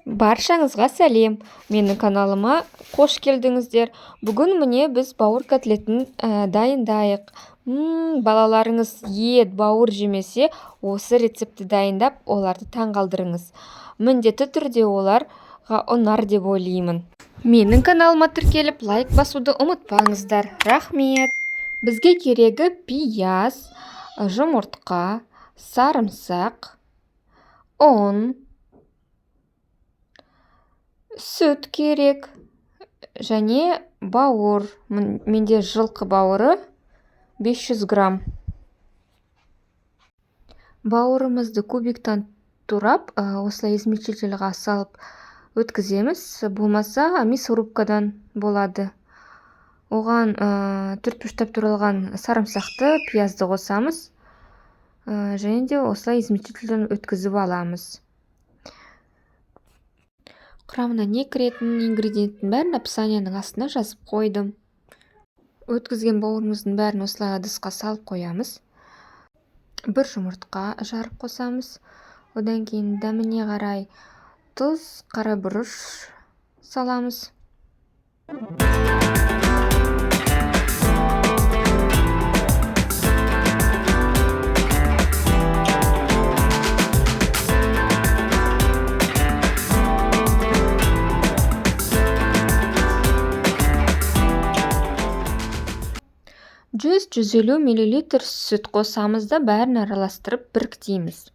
Баршаңызға сәлем. Менің каналыма қош келдіңіздер. Бүгін міне біз бауыр котлетін дайындайық. Балаларыңыз ет, бауыр жемесе, осы рецепті дайындап, оларды таңғалдырыңыз. Міндетті түрде оларға ұнар деп ойлаймын. Менің каналыма тіркеліп, лайк басуды ұмытпаңыздар. Рахмет. Бізге керегі пияз, жұмыртқа, сарымсақ, ұн, сүт керек және бауыр. Менде жылқы бауыры 500 грамм. Бауырымызды кубиктан турап, осылай измельчительға салып өткіземіз. Болмаса мясорубкадан болады. Оған түртпіштап туралған сарымсақты, пиязды қосамыз. Және де осылай измельчительден өткізіп аламыз. Құрамына не кіретін ингредиенттің бәрін описанияның астына жазып қойдым. Өткізген бауырымыздың бәрін осылай ыдысқа салып қоямыз. Бір жұмыртқа жарып қосамыз. Одан кейін дәміне қарай тұз, қара бұрыш саламыз. Жүз 150 мл сүт қосамыз да бәрін араластырып біріктейміз.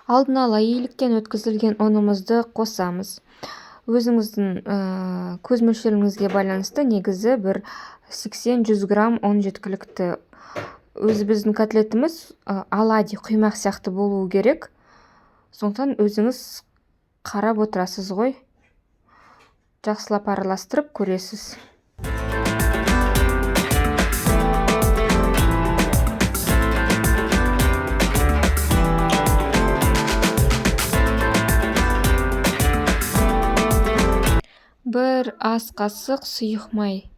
Алдын ала иіліктен өткізілген ұнымызды қосамыз. Өзіңіздің көз мөлшеріңізге байланысты негізі бір 80-100 грамм ұн жеткілікті. Өзі біздің котлетіміз оладьи құймақ сияқты болуы керек. Сондықтан өзіңіз қарап отырасыз ғой. Жақсылап араластырып көресіз. Бір ас қасық сұйық май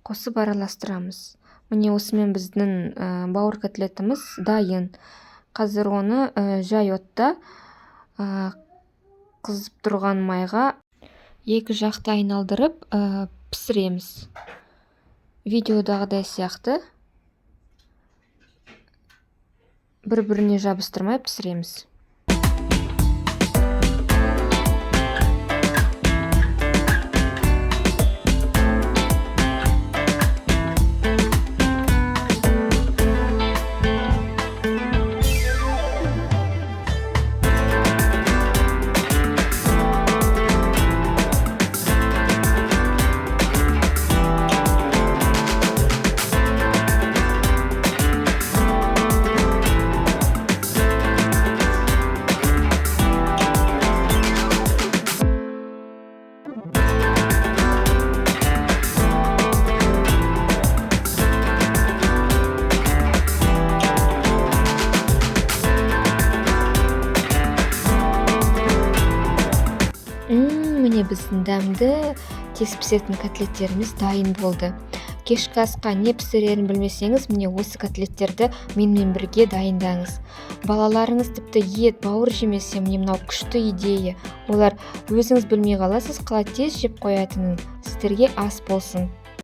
қосып араластырамыз. Міне осымен біздің бауыр котлетіміз дайын. Қазір оны жай отта қызып тұрған майға екі жақты айналдырып пісіреміз. Видеодағыдай сияқты бір-біріне жабыстырмай пісіреміз. Міне біздің дәмді тез пісетін котлеттеріміз дайын болды. Кешкі асқа не пісірерін білмесеңіз, міне осы котлеттерді менімен бірге дайындаңыз. Балаларыңыз тіпті ет, бауыр жемесе, міне мынау күшті идея. Олар өзіңіз білмей қаласыз, қалай тез жеп қоятынын. Сіздерге ас болсын.